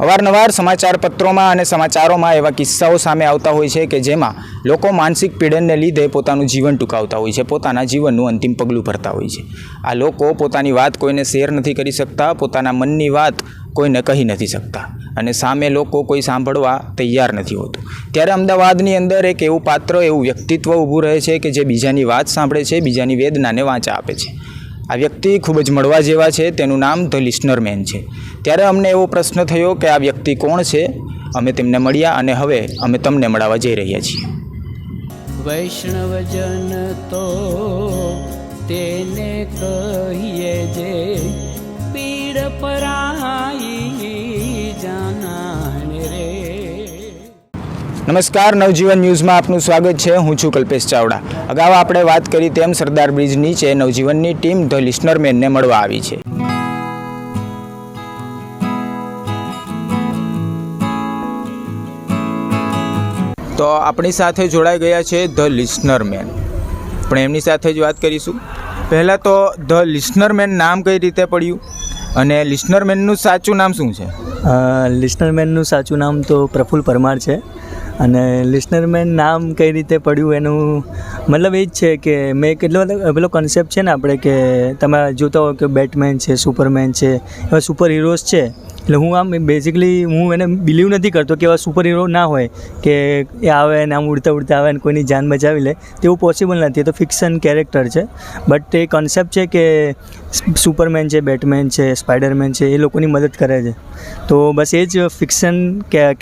અવારનવાર સમાચાર પત્રોમાં અને સમાચારોમાં એવા કિસ્સાઓ સામે આવતા હોય છે કે જેમાં લોકો માનસિક પીડનને લીધે પોતાનું જીવન ટૂંકાવતા હોય છે, પોતાના જીવનનું અંતિમ પગલું ભરતા હોય છે। આ લોકો પોતાની વાત કોઈને શેર નથી કરી શકતા, પોતાના મનની વાત કોઈને કહી નથી શકતા અને સામે લોકો કોઈ સાંભળવા તૈયાર નથી હોતું। ત્યારે અમદાવાદની અંદર એક એવું પાત્ર, એવું વ્યક્તિત્વ ઊભું રહે છે કે જે બીજાની વાત સાંભળે છે, બીજાની વેદનાને વાંચા આપે છે। આ વ્યક્તિ ખૂબ જ મળવા જેવા છે, તેનું નામ ધ લિસનર મેન છે। ત્યારે અમને એવો પ્રશ્ન થયો કે આ વ્યક્તિ કોણ છે। અમે તેમને મળ્યા અને હવે અમે તમને મળવા જઈ રહ્યા છીએ। વૈષ્ણવજન તો તેને કહીએ જે પીડ પરાઈ જાનાને રે। નમસ્કાર, નવજીવન ન્યૂઝમાં આપનું સ્વાગત છે। હું છું કલ્પેશ ચાવડા। અગાઉ આપણે વાત કરી તેમ સરદાર બ્રિજ નીચે નવજીવનની ટીમ ધ લિસનર મેનને મળવા આવી છે। તો આપણી સાથે જોડાઈ ગયા છે ધ લિસનર મેન। આપણે એમની સાથે જ વાત કરીશું। પહેલાં તો ધ લિસનર મેન નામ કઈ રીતે પડ્યું અને લિસનર મેનનું સાચું નામ શું છે? લિસનર મેનનું સાચું નામ તો પ્રફુલ્લ પરમાર છે અને લિસનર મેન નામ કઈ રીતે પડ્યું એનું મતલબ એ જ છે કે મેં કેટલો પેલો કન્સેપ્ટ છે ને આપણે કે તમે જોતા હો કે બેટમેન છે, સુપરમેન છે, એવા સુપર હીરોઝ છે। એટલે હું આમ બેઝિકલી હું એને બિલીવ નથી કરતો કે એવા સુપર હીરો ના હોય કે એ આવે ને આમ ઉડતા ઉડતા આવે ને કોઈની જાન બચાવી લે, તેવું પોસિબલ નથી। એ તો ફિક્શન કેરેક્ટર છે, બટ એ કોન્સેપ્ટ છે કે સુપરમેન છે, બેટમેન છે, સ્પાઈડરમેન છે, એ લોકોની મદદ કરે છે। તો બસ એ જ ફિક્શન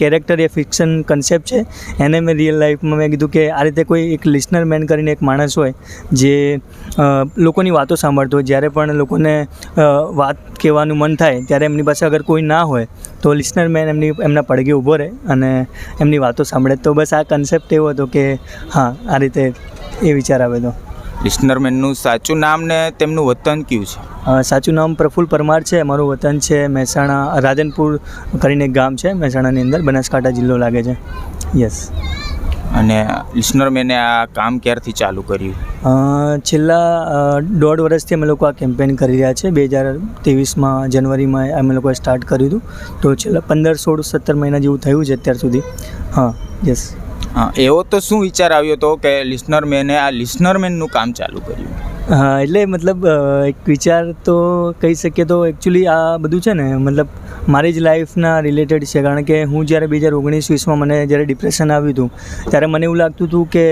કેરેક્ટર, એ ફિક્શન કન્સેપ્ટ છે, એને મેં રિયલ લાઈફમાં મેં કીધું કે આ રીતે કોઈ એક લિસનર મેન કરીને એક માણસ હોય જે લોકોની વાતો સાંભળતો હોય। જ્યારે પણ લોકોને વાત કહેવાનું મન થાય ત્યારે એમની પાસે અગર કોઈ ના હોય તો લિસનર મેન એમના પડઘે ઊભો રહે અને એમની વાતો સાંભળે। તો બસ આ કન્સેપ્ટ એવો હતો કે હા, આ રીતે એ વિચાર આવે તો। લિસનર મેનનું સાચું નામ ને તેમનું વતન કયું છે? સાચું નામ પ્રફુલ્લ પરમાર છે। અમારું વતન છે મહેસાણા, રાધનપુર કરીને એક ગામ છે મહેસાણાની અંદર, બનાસકાંઠા જિલ્લો લાગે છે। યસ। અને લિસનર મેને આ કામ ક્યારથી ચાલુ કર્યું? છેલ્લા 1.5 વર્ષથી અમે લોકો આ કેમ્પેન કરી રહ્યા છે। 2023માં જનવરીમાં અમે લોકોએ સ્ટાર્ટ કર્યું હતું, તો છેલ્લા 15, 16, 17 મહિના જેવું થયું છે અત્યાર સુધી। હા, યસ। હા, એવો તો શું વિચાર આવ્યો હતો કે લિસનર મેને આ લિસનર મેનનું કામ ચાલુ કર્યું? હા, એટલે મતલબ એક વિચાર તો કહી શકીએ તો એકચ્યુઅલી આ બધું છે ને મતલબ મારી જ લાઈફના રિલેટેડ છે। કારણ કે હું જ્યારે 2019-20માં મને જ્યારે ડિપ્રેશન આવ્યું હતું ત્યારે મને એવું લાગતું હતું કે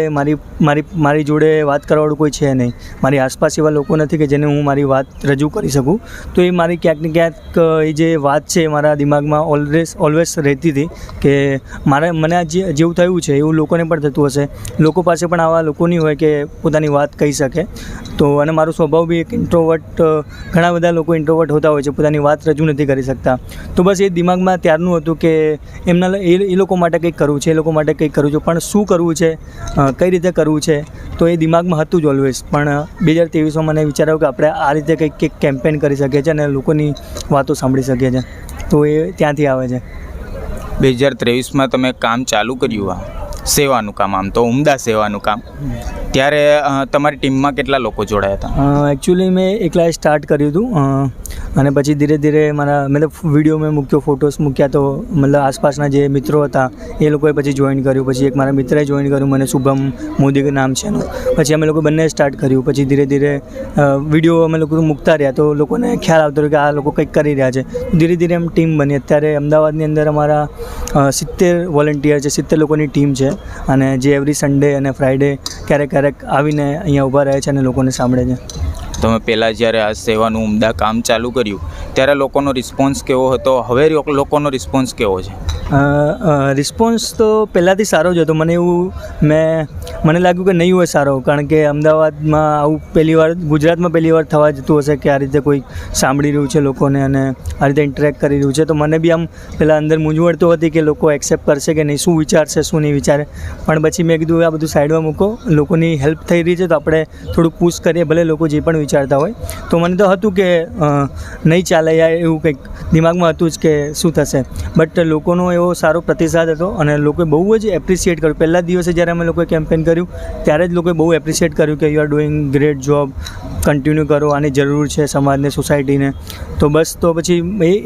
મારી જોડે વાત કરવાવાળું કોઈ છે નહીં, મારી આસપાસ એવા લોકો નથી કે જેને હું મારી વાત રજૂ કરી શકું। તો એ મારી ક્યાંક ને ક્યાંક એ જે વાત છે એ મારા દિમાગમાં ઓલવેઝ રહેતી હતી કે મને આ જેવું થયું છે એવું લોકોને પણ થતું હશે, લોકો પાસે પણ આવા લોકો નહીં હોય કે પોતાની વાત કહી શકે। તો અને મારો સ્વભાવ બી એક ઇન્ટ્રોવર્ટ, ઘણા બધા લોકો ઇન્ટ્રોવર્ટ હોતા હોય છે, પોતાની વાત રજૂ નથી કરી શકતા। તો બસ એ દિમાગમાં ત્યારનું હતું કે એ લોકો માટે કંઈક કરવું છે, એ લોકો માટે કંઈક કરવું છે, પણ શું કરવું છે, કઈ રીતે કરવું છે, તો એ દિમાગમાં હતું જ ઓલવેઝ। પણ 2023માં મને વિચાર આવ્યો કે આપણે આ રીતે કંઈક કેમ્પેન કરી શકીએ છીએ અને લોકોની વાતો સાંભળી શકીએ છીએ, તો એ ત્યાંથી આવે છે। 2023માં તમે કામ ચાલુ કર્યું, આ સેવાનું કામ, આમ તો ઉમદા સેવાનું કામ, ત્યારે તમારી ટીમમાં કેટલા લોકો જોડાયા હતા? એકચ્યુઅલી મેં એકલા સ્ટાર્ટ કર્યું હતું અને પછી ધીરે ધીરે મારા મતલબ વિડીયો મેં મૂક્યો, ફોટોસ મૂક્યા, તો મતલબ આસપાસના જે મિત્રો હતા એ લોકોએ પછી જોઈન કર્યું। પછી એક મારા મિત્રએ જોઈન કર્યું, મને શુભમ મોદી નામ છે એનું। પછી અમે લોકો બંને સ્ટાર્ટ કર્યું। પછી ધીરે ધીરે વિડીયો અમે લોકો મૂકતા રહ્યા તો લોકોને ખ્યાલ આવતો રહ્યો કે આ લોકો કંઈક કરી રહ્યા છે। ધીરે ધીરે એમ ટીમ બની। અત્યારે અમદાવાદની અંદર અમારા 70 વોલન્ટિયર છે, 70 લોકોની ટીમ છે અને જે એવરી સન્ડે અને ફ્રાઈડે ક્યારેક આવીને અહીંયા ઊભા રહે છે અને લોકોને સાંભળે છે। તમે પહેલાં જ્યારે આ સેવાનું ઉમદા કામ ચાલુ કર્યું ત્યારે લોકોનો રિસ્પોન્સ કેવો હતો? હવે લોકોનો રિસ્પોન્સ કેવો છે? રિસ્પોન્સ તો પહેલાંથી સારો જ હતો। મને લાગ્યું કે નહીં હોય સારો, કારણ કે અમદાવાદમાં આવું ગુજરાતમાં પહેલી વાર થવા જતું હશે કે આ રીતે કોઈ સાંભળી રહ્યું છે લોકોને અને આ રીતે ઇન્ટરેક્ટ કરી રહ્યું છે। તો મને બી આમ પહેલાં અંદર મૂંઝવણ તો હતી કે લોકો એક્સેપ્ટ કરશે કે નહીં, શું વિચારશે, શું નહીં વિચારે। પણ પછી મેં કીધું આ બધું સાઈડમાં મૂકો, લોકોની હેલ્પ થઈ રહી છે તો આપણે થોડું પુશ કરીએ, ભલે લોકો જે પણ વિચારતા હોય. તો મને તો હતું કે નહીં ચાલે યાર, એવું કંઈક દિમાગમાં હતું જ કે શું થશે. બટ લોકોનો એવો સારો પ્રતિસાદ હતો અને લોકોએ બહુ જ એપ્રિશિએટ કર્યું. પહેલા દિવસે જ્યારે અમે લોકોએ કેમ્પેન કર્યું ત્યારે જ લોકોએ બહુ એપ્રિશિએટ કર્યું કે you are doing great job, continue કરો, આની જરૂર છે સમાજને, સોસાયટીને. તો બસ તો પછી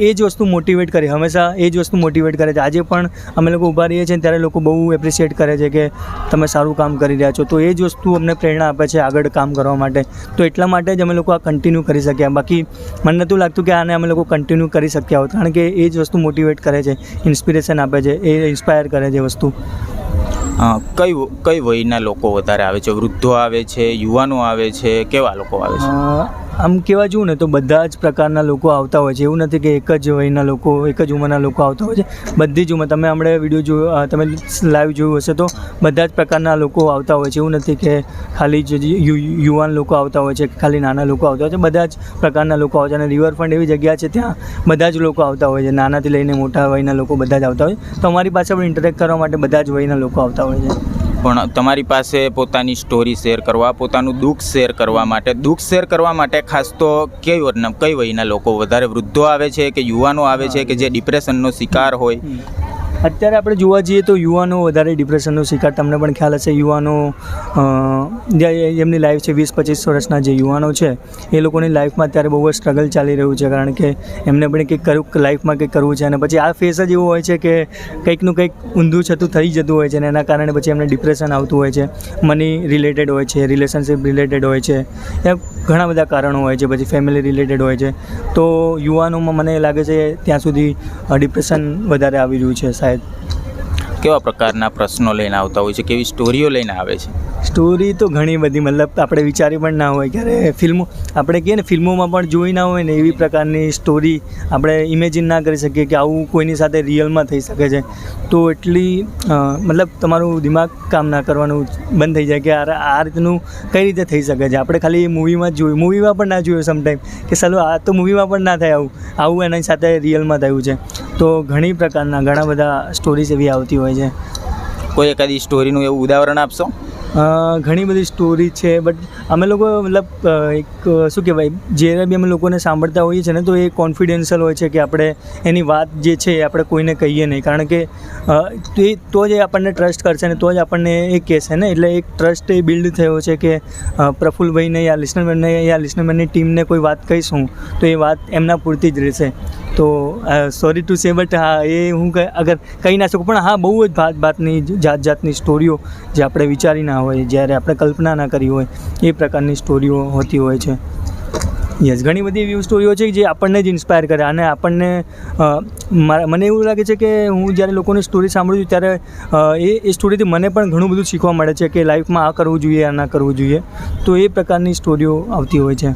એ જ વસ્તુ મોટિવેટ કરે, હંમેશા એ જ વસ્તુ મોટિવેટ કરે છે. આજે પણ અમે લોકો ઊભા રહીએ છીએ ત્યારે લોકો બહુ એપ્રિશિએટ કરે છે કે તમે સારું કામ કરી રહ્યા છો. તો એ જ વસ્તુ અમને પ્રેરણા આપે છે આગળ કામ કરવા માટે. તો એટલા માટે જ અમે લોકો આ કન્ટિન્યુ કરી શક્યા. બાકી મને નહોતું લાગતું કે આને અમે લોકો કન્ટિન્યુ કરી શક્યા હોત, કારણ કે એ જ વસ્તુ મોટિવેટ કરે છે, ઇન્સ્પિરેશન આપે છે, એ ઇન્સ્પાયર કરે છે વસ્તુ. કઈ વયના લોકો વધારે આવે છે? વૃદ્ધો આવે છે, યુવાનો આવે છે, કેવા લોકો આવે છે? આમ કહેવા જવું ને તો બધા જ પ્રકારના લોકો આવતા હોય છે. એવું નથી કે એક જ વયના લોકો, એક જ ઉંમરના લોકો આવતા હોય છે. બધી જ ઉંમર, તમે હમણાં વિડીયો જોયો, તમે લાઈવ જોયું હશે તો બધા જ પ્રકારના લોકો આવતા હોય છે. એવું નથી કે ખાલી જ યુવાન લોકો આવતા હોય છે, ખાલી નાના લોકો આવતા હોય છે. બધા જ પ્રકારના લોકો આવે છે. અને રિવરફ્રન્ટ એવી જગ્યા છે ત્યાં બધા જ લોકો આવતા હોય છે, નાનાથી લઈને મોટા વયના લોકો બધા જ આવતા હોય. તો અમારી પાસે પણ ઇન્ટરેક્ટ કરવા માટે બધા જ વયના લોકો આવતા હોય છે. પણ તમારી પાસે પોતાની સ્ટોરી શેર કરવા, પોતાનું દુઃખ શેર કરવા માટે ખાસ તો કઈ વયના લોકો વધારે? વૃદ્ધો આવે છે કે યુવાનો આવે છે કે જે ડિપ્રેશનનો શિકાર હોય? અત્યારે આપણે જોવા જઈએ તો યુવાનો વધારે ડિપ્રેશનનો શિકાર. તમને પણ ખ્યાલ હશે, યુવાનો એમની લાઈફ છે 20-25 વર્ષના જે યુવાનો છે એ લોકોની લાઈફમાં અત્યારે બહુ જ સ્ટ્રગલ ચાલી રહ્યું છે, કારણ કે એમને પણ કંઈક લાઈફમાં કંઈક કરવું છે. અને પછી આ ફેસ જ એવો હોય છે કે કંઈકનું કંઈક ઊંધું છતું થઈ જતું હોય છે અને એના કારણે પછી એમને ડિપ્રેશન આવતું હોય છે. મની રિલેટેડ હોય છે, રિલેશનશિપ રિલેટેડ હોય છે, એમ ઘણા બધા કારણો હોય છે. પછી ફેમિલી રિલેટેડ હોય છે. તો યુવાનોમાં મને લાગે છે ત્યાં સુધી ડિપ્રેશન વધારે આવી રહ્યું છે સાહેબ. કેવા પ્રકારના પ્રશ્નો લઈને આવતા હોય છે? કેવી સ્ટોરીઓ લઈને આવે છે? સ્ટોરી તો ઘણી બધી, મતલબ આપણે વિચારી પણ ના હોય. ક્યારે ફિલ્મો આપણે કહીએ ને, ફિલ્મોમાં પણ જોઈ ના હોય ને એવી પ્રકારની સ્ટોરી આપણે ઇમેજિન ના કરી શકીએ કે આવું કોઈની સાથે રિયલમાં થઈ શકે છે. તો એટલી મતલબ તમારું દિમાગ કામ ના કરવાનું બંધ થઈ જાય કે આ રીતનું કઈ રીતે થઈ શકે છે. આપણે ખાલી મૂવીમાં જ જોયું, મૂવીમાં પણ ના જોયું સમટાઈમ કે ચાલો આ તો મૂવીમાં પણ ના થાય, આવું એની સાથે રિયલમાં થયું છે. તો ઘણી પ્રકારના ઘણા બધા સ્ટોરીઝ એવી આવતી હોય છે. કોઈ એકાદી સ્ટોરીનું એવું ઉદાહરણ આપશો? ઘણી બધી સ્ટોરી છે, બટ અમે લોકો મતલબ એક શું કહેવાય, જ્યારે બી અમે લોકોને સાંભળતા હોઈએ છીએ ને તો એ કોન્ફિડેન્શિયલ હોય છે કે આપણે એની વાત જે છે એ આપણે કોઈને કહીએ નહીં, કારણ કે તો જ એ આપણને ટ્રસ્ટ કરશે ને તો જ આપણને એ કહેશે ને. એટલે એક ટ્રસ્ટ એ બિલ્ડ થયો છે કે પ્રફુલભાઈને યા લિસનરમેનની ટીમને કોઈ વાત કહીશું તો એ વાત એમના પૂરતી જ રહેશે. તો સોરી ટુ સે, બટ હા, એ હું અગર કહી ના શકું, પણ હા બહુ જ જાતની સ્ટોરીઓ જે આપણે વિચારી ના હોય, જ્યારે આપણે કલ્પના ના કરી હોય એ પ્રકારની સ્ટોરીઓ હોતી હોય છે. યસ, ઘણી બધી એવી સ્ટોરીઓ છે જે આપણને જ ઇન્સ્પાયર કરે. અને આપણને મને એવું લાગે છે કે હું જ્યારે લોકોની સ્ટોરી સાંભળું છું ત્યારે એ સ્ટોરીથી મને પણ ઘણું બધું શીખવા મળે છે કે લાઈફમાં આ કરવું જોઈએ, આ ના કરવું જોઈએ. તો એ પ્રકારની સ્ટોરીઓ આવતી હોય છે.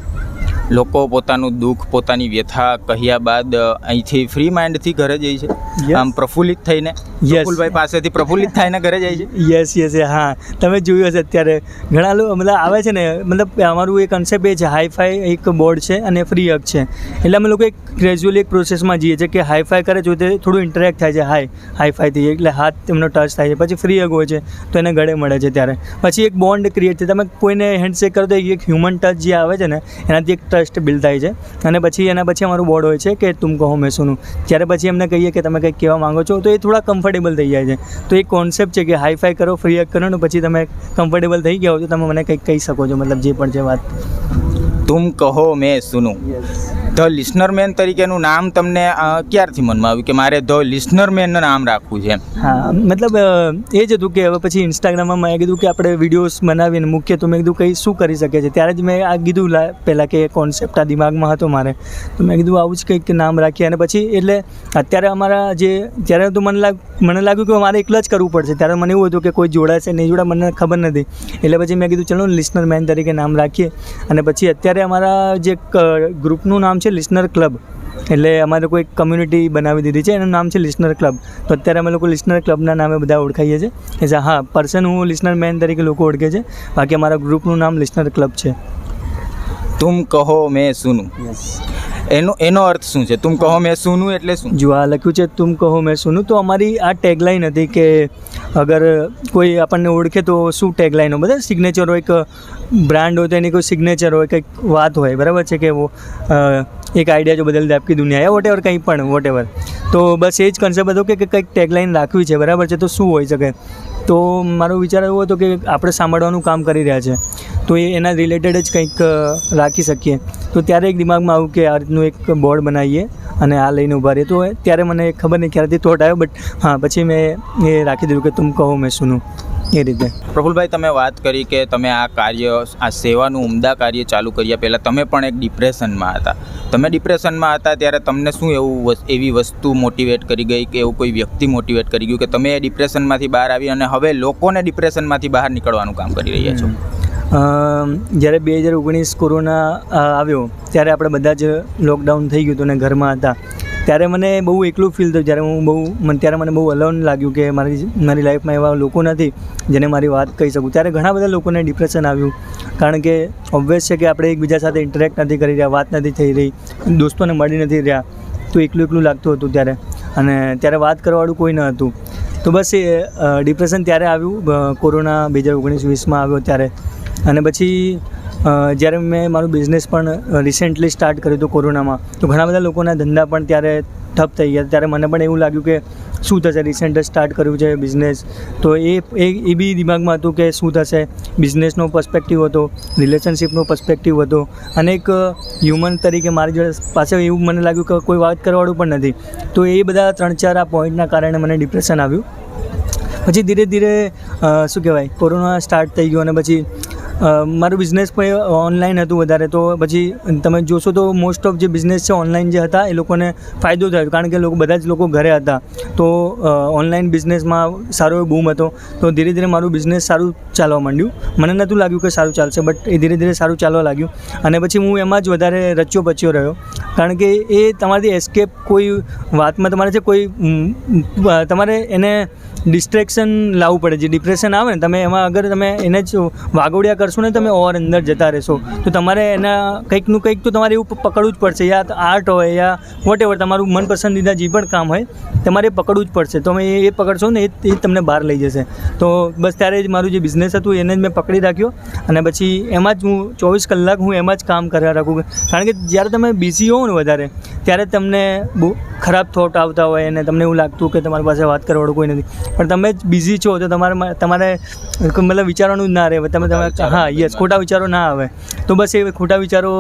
લોકો પોતાનું દુઃખ, પોતાની વ્યથા કહ્યા બાદ અહીંથી ફ્રી માઇન્ડથી ઘરે જાય છે, આમ પ્રફુલ્લિત થઈને. પ્રફુલભાઈ પાસેથી પ્રફુલ્લિત થઈને ઘરે જાય છે. યસ, હા, તમે જોયું હશે અત્યારે ઘણા લોકો મતલબ આવે છે ને, મતલબ અમારું એ કન્સેપ્ટ એ છે, હાઈફાઈ એક બોર્ડ છે અને ફ્રી હગ છે. એટલે અમે લોકો એક ગ્રેજ્યુઅલી એક પ્રોસેસમાં જઈએ છીએ કે હાઈફાઈ કરે છે તો થોડું ઇન્ટરેક્ટ થાય છે હાઈફાઈથી, એટલે હાથ એમનો ટચ થાય છે. પછી ફ્રી હગ હોય છે તો એને ગળે મળે છે. ત્યારે પછી એક બોન્ડ ક્રિએટ થાય. તમે કોઈને હેન્ડશેક કરો તો એક હ્યુમન ટચ જે આવે છે ને એનાથી એક ટ્રસ્ટ બિલ્ડ થાય છે. અને પછી એના પછી અમારું બોર્ડ હોય છે કે તુમ કહો મેં સુનું. જ્યારે પછી એમને કહીએ કે તમે કંઈક કહેવા માંગો છો તો એ થોડા કમ્ફર્ટેબલ થઈ જાય છે. તો એક કોન્સેપ્ટ છે કે હાઈફાઈ કરો, ફ્રી હગ કરો ને પછી તમે કમ્ફર્ટેબલ થઈ ગયા હો તો તમે મને કંઈક કહી શકો છો, મતલબ જે પણ છે વાત. તુમ કહો મેં સુનું. ધ લિસનર મેન તરીકેનું નામ તમને ક્યારથી મનમાં આવ્યું કે મારે ધ લિસનર મેનનું નામ રાખવું છે? હા, મતલબ એ જ હતું કે હવે પછી ઇન્સ્ટાગ્રામમાં મેં કીધું કે આપણે વિડીયોઝ બનાવીને મૂકીએ, તો મેં કીધું કંઈ શું કરી શકે છે. ત્યારે જ મેં આ કીધું પહેલાં કે કોન્સેપ્ટ આ દિમાગમાં હતો મારે, તો મેં કીધું આવું જ કંઈક નામ રાખીએ. અને પછી એટલે અત્યારે અમારા ત્યારે તો મને લાગ્યું કે મારે એકલા જ કરવું પડશે. ત્યારે મને એવું હતું કે કોઈ જોડાશે નહીં જોડા મને ખબર નથી. એટલે પછી મેં કીધું ચલો લિસનર મેન તરીકે નામ રાખીએ. અને પછી અત્યારે અમારા જે ગ્રુપનું નામ છે લિસનર ક્લબ, એટલે અમારે કોઈ કમ્યુનિટી બનાવી દીધી છે, એનું નામ છે લિસનર ક્લબ. તો અત્યારે અમે લોકો લિસનર ક્લબના નામે બધા ઓળખાઈએ છીએ. એટલે હા, પર્સન હું લિસનર મેન તરીકે લોકો ઓળખે છે, બાકી અમારા ગ્રુપનું નામ લિસનર ક્લબ છે. તુમ કહો મેં સુનું. એનો અર્થ શું છે? તુમ કહો મેં સુનું એટલે શું? જો આ લખ્યું છે તુમ કહો મેં સુનું, તો અમારી આ ટેગલાઇન હતી કે અગર કોઈ આપણને ઓળખે તો શું ટેગલાઇન હોય, બધા સિગ્નેચર હોય, એક બ્રાન્ડ હોય તો એની કોઈ સિગ્નેચર હોય, કંઈક વાત હોય, બરાબર છે કે એક આઈડિયા જો બદલ દે આપકી દુનિયા યા વોટ એવર, કંઈ પણ વોટ એવર. તો બસ એ જ કન્સેપ્ટ હતો કે કંઈક ટેગલાઇન રાખવી છે, બરાબર છે, તો શું હોઈ શકે. તો મારો વિચાર એવો હતો કે આપણે સાંભળવાનું કામ કરી રહ્યા છે તો એના રિલેટેડ જ કંઈક રાખી શકીએ. તો ત્યારે એક દિમાગમાં આવ્યું કે આ રીતનું એક બોર્ડ બનાવીએ અને આ લઈને ઊભા રહીએ. તો ત્યારે મને ખબર નહીં ક્યારથી થોટ આવ્યો, બટ હા પછી મેં એ રાખી દીધું કે તુમ કહો મેં સુનું, એ રીતે. પ્રફુલભાઈ, તમે વાત કરી કે તમે આ કાર્ય, આ સેવાનું ઉમદા કાર્ય ચાલુ કર્યા પહેલાં તમે પણ એક ડિપ્રેશનમાં હતા. તમે ડિપ્રેશનમાં હતા ત્યારે તમને શું એવી વસ્તુ મોટિવેટ કરી ગઈ કે એવું કોઈ વ્યક્તિ મોટિવેટ કરી ગયું કે તમે એ ડિપ્રેશનમાંથી બહાર આવી અને હવે લોકોને ડિપ્રેશનમાંથી બહાર નીકળવાનું કામ કરી રહ્યા છો? જ્યારે 2019 કોરોના આવ્યો ત્યારે આપણે બધા જ લોકડાઉન થઈ ગયું હતું અને ઘરમાં હતા, ત્યારે મને બહુ એકલું ફીલ થયું. જ્યારે ત્યારે મને બહુ અલોન લાગ્યું કે મારી લાઈફમાં એવા લોકો નથી જેને મારી વાત કહી શકું. ત્યારે ઘણા બધા લોકોને ડિપ્રેશન આવ્યું, કારણ કે ઓબ્વિયસ છે કે આપણે એકબીજા સાથે ઇન્ટરેક્ટ નથી કરી રહ્યા, વાત નથી થઈ રહી, દોસ્તોને મળી નથી રહ્યા, તો એકલું લાગતું હતું ત્યારે. અને ત્યારે વાત કરવાવાળું કોઈ ન હતું. તો બસ એ ડિપ્રેશન ત્યારે આવ્યું, કોરોના 2019-20માં આવ્યો ત્યારે. અને પછી જ્યારે મેં મારું બિઝનેસ પણ રિસેન્ટલી સ્ટાર્ટ કર્યું હતું કોરોનામાં, તો ઘણા બધા લોકોના ધંધા પણ ત્યારે ઠપ થઈ ગયા. ત્યારે મને પણ એવું લાગ્યું કે શું થશે, રિસેન્ટ સ્ટાર્ટ કર્યું છે બિઝનેસ, તો એ બી દિમાગમાં હતું કે શું થશે. બિઝનેસનો પર્સપેક્ટિવ હતો, રિલેશનશિપનો પર્સપેક્ટિવ હતો, અને એક હ્યુમન તરીકે મારી જોડે પાસે એવું મને લાગ્યું કે કોઈ વાત કરવાવાળું પણ નથી. તો એ બધા 3-4 આ પોઈન્ટના કારણે મને ડિપ્રેશન આવ્યું. પછી ધીરે ધીરે શું કહેવાય, કોરોના સ્ટાર્ટ થઈ ગયો અને પછી મારું બિઝનેસ પણ ઓનલાઈન હતું વધારે. તો પછી તમે જોશો તો મોસ્ટ ઓફ જે બિઝનેસ છે ઓનલાઈન જે હતા એ લોકોને ફાયદો થયો, કારણ કે બધા જ લોકો ઘરે હતા. તો ઓનલાઈન બિઝનેસમાં સારો એવો બૂમ હતો. તો ધીરે ધીરે મારું બિઝનેસ સારું ચાલવા માંડ્યું. મને નહોતું લાગ્યું કે સારું ચાલશે, બટ એ ધીરે ધીરે સારું ચાલવા લાગ્યું. અને પછી હું એમાં જ વધારે રચ્યો પચ્યો રહ્યો, કારણ કે એ તમારી એસ્કેપ કોઈ વાતમાં તમારે છે, કોઈ તમારે એને ડિસ્ટ્રેક્શન લાવવું પડે. જે ડિપ્રેશન આવે ને, તમે એમાં અગર તમે એને જ વાગોડિયા કરશો ને, તમે ઓર અંદર જતા રહેશો, તો તમારે એના કંઈકનું કંઈક તો તમારે એવું પકડવું જ પડશે. યા આર્ટ હોય યા વોટ એવર, તમારું મનપસંદીદા જે પણ કામ હોય તમારે પકડવું જ પડશે. તો તમે એ પકડશો ને, એ જ તમને બહાર લઈ જશે. તો બસ ત્યારે જ મારું જે બિઝનેસ હતું એને જ મેં પકડી રાખ્યો. અને પછી એમાં જ હું 24 કલાક હું એમાં જ કામ કર્યા રાખું, કારણ કે જ્યારે તમે બિઝી હોવ ને વધારે, ત્યારે તમને બહુ ખરાબ થોટ આવતા હોય અને તમને એવું લાગતું કે તમારી પાસે વાત કરવાવાળું કોઈ નથી. પણ તમે જ બિઝી છો તો તમારે મતલબ વિચારવાનું જ ના રહે. તમે હા યસ, ખોટા વિચારો ના આવે. તો બસ એ ખોટા વિચારો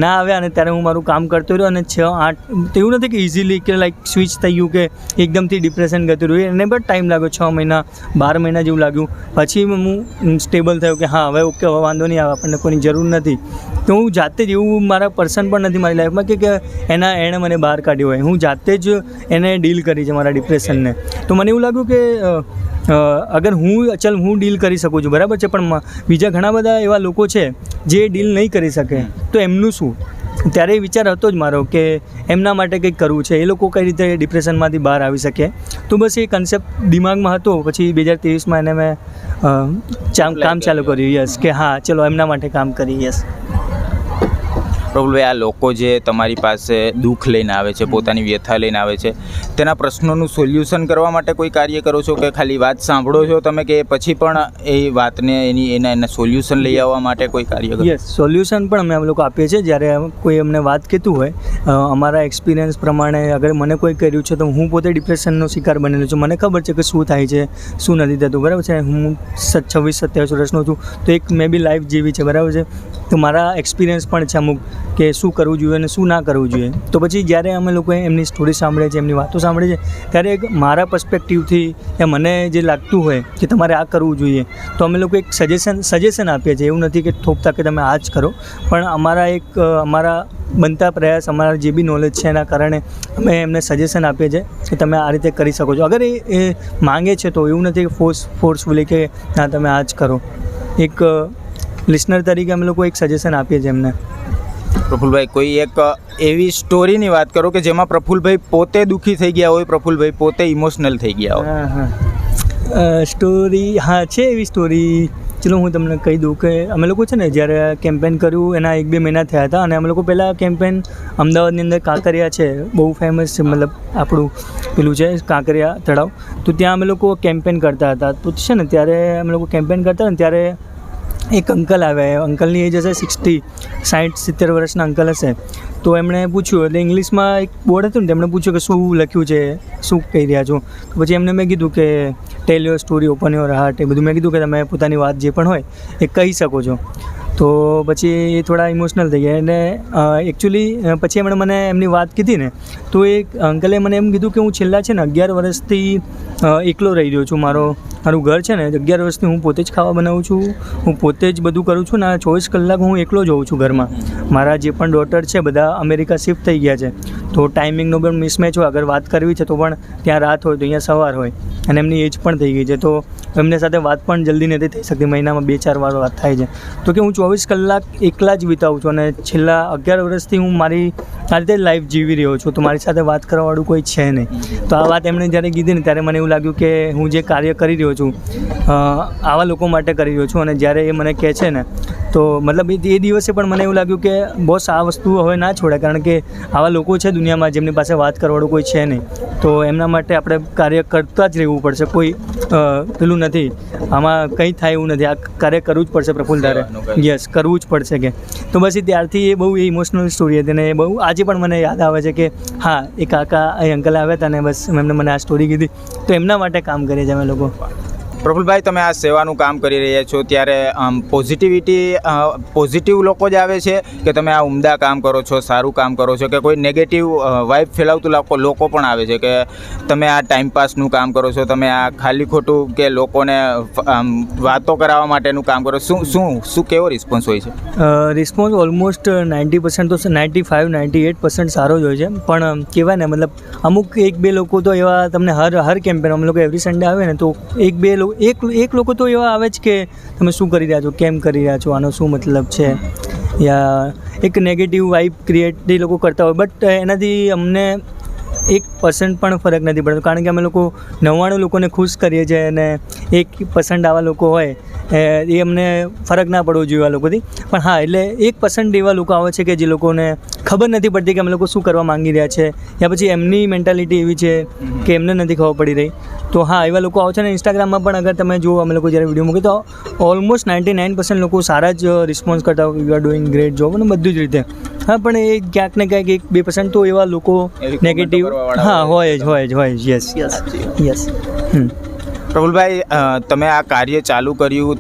ના આવ્યા અને ત્યારે હું મારું કામ કરતો રહ્યો. અને 6-8 તો એવું નથી કે ઇઝીલી કે લાઈક સ્વિચ થઈ ગયું કે એકદમથી ડિપ્રેશન ગતું રહ્યું. એને પણ ટાઈમ લાગ્યો, 6 મહિના 12 મહિના જેવું લાગ્યું. પછી હું સ્ટેબલ થયો કે હા હવે ઓકે, હવે વાંધો નહીં આવે, આપણને કોઈની જરૂર નથી. તો હું જાતે જ, એવું મારા પર્સન પણ નથી મારી લાઈફમાં કે એણે મને બહાર કાઢ્યો હોય. હું જાતે જ એને ડીલ કરી છે મારા ડિપ્રેશનને. તો મને એવું લાગ્યું કે અગર હું ડીલ કરી શકું છું, બરાબર છે, પણ બીજા ઘણા બધા એવા લોકો છે જે ડીલ નહીં કરી શકે, તો એમનું શું? ત્યારે એ વિચાર હતો જ મારો કે એમના માટે કંઈક કરવું છે, એ લોકો કઈ રીતે ડિપ્રેશનમાંથી બહાર આવી શકે. તો બસ એ કન્સેપ્ટ દિમાગમાં હતો. પછી 2023માં એને મેં કામ ચાલુ કર્યું. યસ, કે હા ચલો એમના માટે કામ કરીએ. યસ. પ્રફુલભાઈ, આ લોકો જે તમારી પાસે દુઃખ લઈને આવે છે, પોતાની વ્યથા લઈને આવે છે, તેના પ્રશ્નોનું સોલ્યુશન કરવા માટે કોઈ કાર્ય કરો છો કે ખાલી વાત સાંભળો છો તમે, કે પછી પણ એ વાતને એના સોલ્યુશન લઈ આવવા માટે કોઈ કાર્ય કરો? યસ, સોલ્યુશન પણ અમે લોકો આપીએ છીએ. જ્યારે કોઈ અમને વાત કહેતું હોય, અમારા એક્સપિરિયન્સ પ્રમાણે અગર મને કોઈ કર્યું છે, તો હું પોતે ડિપ્રેશનનો શિકાર બનેલો છું. મને ખબર છે કે શું થાય છે, શું નથી થતું, બરાબર છે. હું 26-27 વર્ષનો છું, તો એક મે બી લાઈફ જેવી છે, બરાબર છે. તો મારા એક્સપિરિયન્સ પણ છે અમુક કે શું કરવું જોઈએ અને શું ના કરવું જોઈએ. તો પછી જ્યારે અમે લોકોએ એમની સ્ટોરી સાંભળે છે, એમની વાતો સાંભળે છે, ત્યારે એક મારા પર્સપેક્ટિવથી કે મને જે લાગતું હોય કે તમારે આ કરવું જોઈએ, તો અમે લોકો એક સજેશન આપીએ છીએ. એવું નથી કે થોપતા કે તમે આ જ કરો, પણ અમારા બનતા પ્રયાસ, અમારા જે બી નોલેજ છે એના કારણે અમે એમને સજેશન આપીએ છીએ કે તમે આ રીતે કરી શકો છો. અગર એ માંગે છે તો એવું નથી કે ફોર્સફુલી કે ના તમે આ જ કરો. એક લિસનર તરીકે અમે લોકો એક સજેશન આપીએ છીએ એમને. પ્રફુલભાઈ, કોઈ એક એવી સ્ટોરીની વાત કરો કે જેમાં પ્રફુલભાઈ પોતે દુઃખી થઈ ગયા હોય, પ્રફુલભાઈ પોતે ઇમોશનલ થઈ ગયા હોય. સ્ટોરી, હા છે એવી સ્ટોરી. ચલો હું તમને કહી દઉં કે અમે લોકો છે ને જ્યારે કેમ્પેન કર્યું એના 1-2 મહિના થયા હતા અને અમે લોકો પહેલાં કેમ્પેન અમદાવાદની અંદર કાંકરિયા છે, બહુ ફેમસ છે, મતલબ આપણું પેલું છે કાંકરિયા તળાવ, તો ત્યાં અમે લોકો કેમ્પેન કરતા હતા. તો છે ને ત્યારે અમે લોકો કેમ્પેન કરતા હતા ને ત્યારે એક અંકલ આવ્યા, અંકલની એજ હશે 60-70 વર્ષના અંકલ હશે. તો એમણે પૂછ્યું, એટલે ઇંગ્લિશમાં એક બોર્ડ હતું ને, તેમણે પૂછ્યું કે શું લખ્યું છે, શું કહી રહ્યા છો. તો પછી એમને મેં કીધું કે tell your story, open your heart, એ બધું મેં કીધું કે તમે પોતાની વાત જે પણ હોય એ કહી શકો છો. તો પછી એ થોડા ઇમોશનલ થઈ ગયા અને એકચ્યુઅલી પછી એમણે મને એમની વાત કીધી ને, તો એ અંકલે મને એમ કીધું કે હું છેલ્લા છે ને 11 વર્ષથી એકલો રહી રહ્યો છું. મારું ઘર છે ને 11 વર્ષથી હું પોતે જ ખાવા બનાવું છું, હું પોતે જ બધું કરું છું ને 24 કલાક હું એકલો જ હોઉં છું ઘરમાં. મારા જે પણ ડોટર છે બધા અમેરિકા શિફ્ટ થઈ ગયા છે, તો ટાઈમિંગનો પણ મિસમેચ હોય. અગર વાત કરવી છે તો પણ ત્યાં રાત હોય તો અહીંયા સવાર હોય, અને એમની એજ પણ થઈ ગઈ છે, તો એમને સાથે વાત પણ જલ્દી નથી થઈ શકતી, મહિનામાં 2-4 વાર વાત થાય છે. તો કે હું 24 કલાક એકલા જ વિતાવું છું અને છેલ્લા 11 વર્ષથી હું મારી આ રીતે લાઈફ જીવી રહ્યો છું, તો મારી સાથે વાત કરવાવાળું કોઈ છે નહીં. તો આ વાત એમણે જ્યારે કીધી ને ત્યારે મને એવું લાગ્યું કે હું જે કાર્ય કરી રહ્યો છું આવા લોકો માટે કરી રહ્યો છું. અને જ્યારે એ મને કહે છે ને, તો મતલબ એ દિવસે પણ મને એવું લાગ્યું કે બોસ આ વસ્તુ હવે ના છોડે, કારણ કે આવા લોકો છે દુનિયામાં જેમની પાસે વાત કરવાવાળું કોઈ છે નહીં, તો એમના માટે આપણે કાર્ય કરતા જ રહેવું પડશે. કોઈ પેલું નથી, આમાં કંઈ થાય એવું નથી, આ કાર્ય કરવું જ પડશે પ્રફુલ્લ તારે, યસ કરવું જ પડશે કે. તો બસ ત્યારથી એ બહુ ઇમોશનલ સ્ટોરી હતી ને એ બહુ આજે પણ મને યાદ આવે છે કે હા એ કાકા એ અંકલ આવ્યા હતા ને બસ એમને મને આ સ્ટોરી કીધી, તો એમના માટે કામ કરીએ છીએ અમે લોકો. પ્રફુલ્લભાઈ, તમે આ સેવાનું કામ કરી રહ્યા છો ત્યારે પોઝિટિવ લોકો જ આવે છે કે તમે આ ઉમદા કામ કરો છો, સારું કામ કરો છો, કે કોઈ નેગેટિવ વાઇબ ફેલાવતું લોકો પણ આવે છે કે તમે આ ટાઈમપાસનું કામ કરો છો, તમે આ ખાલી ખોટું કે લોકોને વાતો કરાવવા માટેનું કામ કરો? શું કેવો રિસ્પોન્સ હોય છે? રિસ્પોન્સ ઓલમોસ્ટ 90% તો 95-98% સારો જ હોય છે, પણ કહેવાય ને મતલબ અમુક 1-2 લોકો તો એવા તમને હર કેમ્પેન અમે લોકો એવરી સન્ડે આવે ને તો 1-2 લોકો એક લોકો તો એવા આવે જ કે તમે શું કરી રહ્યા છો, કેમ કરી રહ્યા છો, આનો શું મતલબ છે, યા એક નેગેટિવ વાઇબ ક્રિએટ એ લોકો કરતા હોય. બટ એનાથી અમને 1% પણ ફરક નથી પડતો, કારણ કે અમે લોકો 99 લોકોને ખુશ કરીએ છીએ અને 1% આવા લોકો હોય એ અમને ફરક ના પડવો જોઈએ આ લોકોથી. પણ હા, એટલે 1% એવા લોકો આવે છે કે જે લોકોને ખબર નથી પડતી કે અમે લોકો શું કરવા માંગી રહ્યા છે, યા પછી એમની મેન્ટાલિટી એવી છે કે એમને નથી ખબર પડી રહી. તો હા, એવા લોકો આવે છે. અને ઇન્સ્ટાગ્રામમાં પણ અગર તમે જુઓ અમે લોકો જ્યારે વિડીયો મૂકીએ તો ઓલમોસ્ટ 99% લોકો સારા જ રિસ્પોન્સ કરતા હોય, you are doing great job અને બધું જ રીતે. હા, પણ એ ક્યાંક ને ક્યાંક 1-2% તો એવા લોકો નેગેટિવ હા હોય જ. યસ. પ્રફુલ્લભાઈ, તમે આ કાર્ય ચાલુ કર્યું,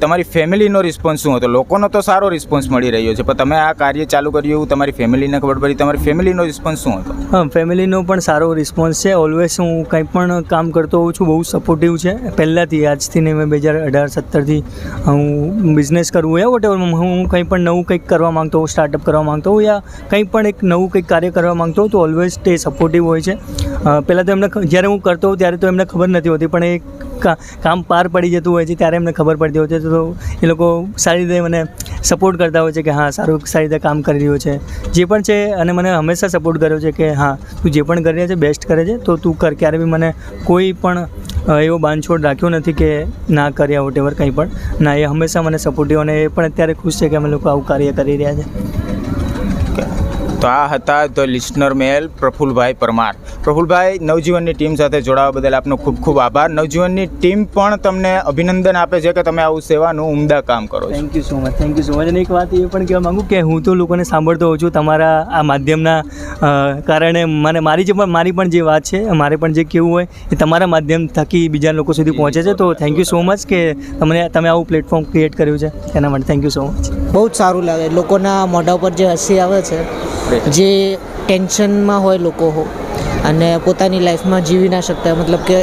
તમારી ફેમિલીનો રિસ્પોન્સ શું હતો? લોકોનો તો સારો રિસ્પોન્સ મળી રહ્યો છે, પણ તમે આ કાર્ય ચાલુ કર્યું, તમારી ફેમિલીને ખબર પડી, તમારી ફેમિલીનો રિસ્પોન્સ શું હતો? હા, ફેમિલીનો પણ સારો રિસ્પોન્સ છે. ઓલવેઝ હું કંઈ પણ કામ કરતો હોઉં છું, બહુ સપોર્ટિવ છે પહેલાંથી, આજથી નહીં, મેં 2018-17થી હું બિઝનેસ કરવું યા વોટેવર હું કંઈ પણ નવું કંઈક કરવા માંગતો હોઉં, સ્ટાર્ટઅપ કરવા માંગતો હોઉં યા કંઈ પણ એક નવું કંઈક કાર્ય કરવા માંગતો હોઉં, તો ઓલવેઝ તે સપોર્ટિવ હોય છે. પહેલાં તો એમને જ્યારે હું કરતો હોઉં ત્યારે તો એમને ખબર નથી હોતી, પણ એ કામ પાર પડી જતું હોય છે ત્યારે એમને ખબર પડતી હોય છે, તો એ લોકો સારી રીતે મને સપોર્ટ કરતા હોય છે કે હા સારી રીતે કામ કરી રહ્યો છે, જે પણ છે. અને મને હંમેશા સપોર્ટ કર્યો છે કે હા તું જે પણ કરી રહ્યા છે બેસ્ટ કરે છે, તો તું કર. ક્યારે બી મને કોઈ પણ એવો બાંધછોડ રાખ્યો નથી કે ના કર્યા વોટેવર કંઈ પણ ના, એ હંમેશા મને સપોર્ટિવ, અને એ પણ અત્યારે ખુશ છે કે અમે લોકો આવું કાર્ય કરી રહ્યા છે. તો આ હતા the listener mail Prafullbhai Parmar. Prafullbhai, નવજીવનની ટીમ સાથે જોડાવા બદલ આપનો ખૂબ ખૂબ આભાર. નવજીવનની ટીમ પણ તમને અભિનંદન આપે છે કે તમે આવું સેવાનું ઉમદા કામ કરો છો. Thank you so much. અને એક વાત એ પણ કહેવા માગું કે હું તો લોકોને સાંભળતો હોઉં છું, તમારા આ માધ્યમના કારણે મારી પણ જે વાત છે, મારે પણ જે કહેવું હોય એ તમારા માધ્યમ થકી બીજા લોકો સુધી પહોંચે છે. તો થેન્ક યુ સો મચ કે તમે આવું પ્લેટફોર્મ ક્રિએટ કર્યું છે, એના માટે થેન્ક યુ સો મચ. બહુ જ સારું લાગે, લોકોના મોઢા ઉપર જે હસી આવે છે, જે ટેન્શનમાં હોય લોકો અને પોતાની લાઈફમાં જીવી ના શકતા, મતલબ કે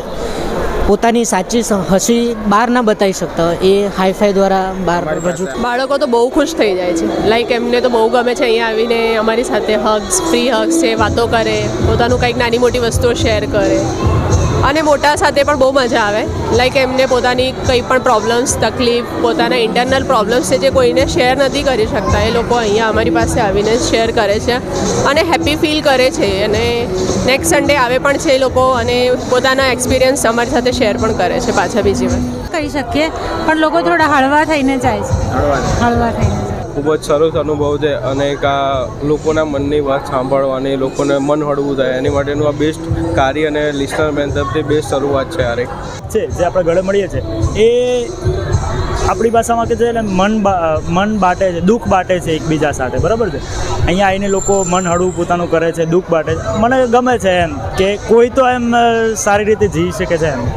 પોતાની સાચી હસી બહાર ના બતાવી શકતા હોય, એ હાઈફાઈ દ્વારા બહાર રજૂ. બાળકો તો બહુ ખુશ થઈ જાય છે, લાઈક એમને તો બહુ ગમે છે અહીંયા આવીને અમારી સાથે હગ્સ, ફ્રી હગ્સ છે, વાતો કરે, પોતાનું કંઈક નાની મોટી વસ્તુઓ શેર કરે. અને મોટા સાથે પણ બહુ મજા આવે. લાઈક એમને પોતાની કંઈ પણ પ્રોબ્લેમ્સ, તકલીફ, પોતાના ઇન્ટરનલ પ્રોબ્લેમ્સ છે જે કોઈને શેર નથી કરી શકતા, એ લોકો અહીંયા અમારી પાસે આવીને શેર કરે છે અને હેપી ફીલ કરે છે. અને નેક્સ્ટ સન્ડે આવે પણ છે એ લોકો અને પોતાના એક્સપિરિયન્સ અમારી સાથે શેર પણ કરે છે પાછા બીજી વાર. કહી શકીએ પણ લોકો થોડા હળવા થઈને જાય છે. હળવા થઈને જાય. ખૂબ જ સરસ અનુભવ છે અને એક આ લોકોના મનની વાત સાંભળવાની, લોકોને મન હળવું થાય એની માટેનું આ બેસ્ટ કાર્ય અને લિસનર મેન તરફથી બેસ્ટ શરૂઆત છે. આ છે જે આપણે ગળે મળીએ છીએ એ આપણી ભાષામાં કે છે એટલે મન બાટે છે, દુઃખ બાટે છે એકબીજા સાથે, બરાબર છે. અહીંયા આવીને લોકો મન હળવું પોતાનું કરે છે, દુઃખ બાટે છે. મને ગમે છે એમ કે કોઈ તો એમ સારી રીતે જીવી શકે છે એમ.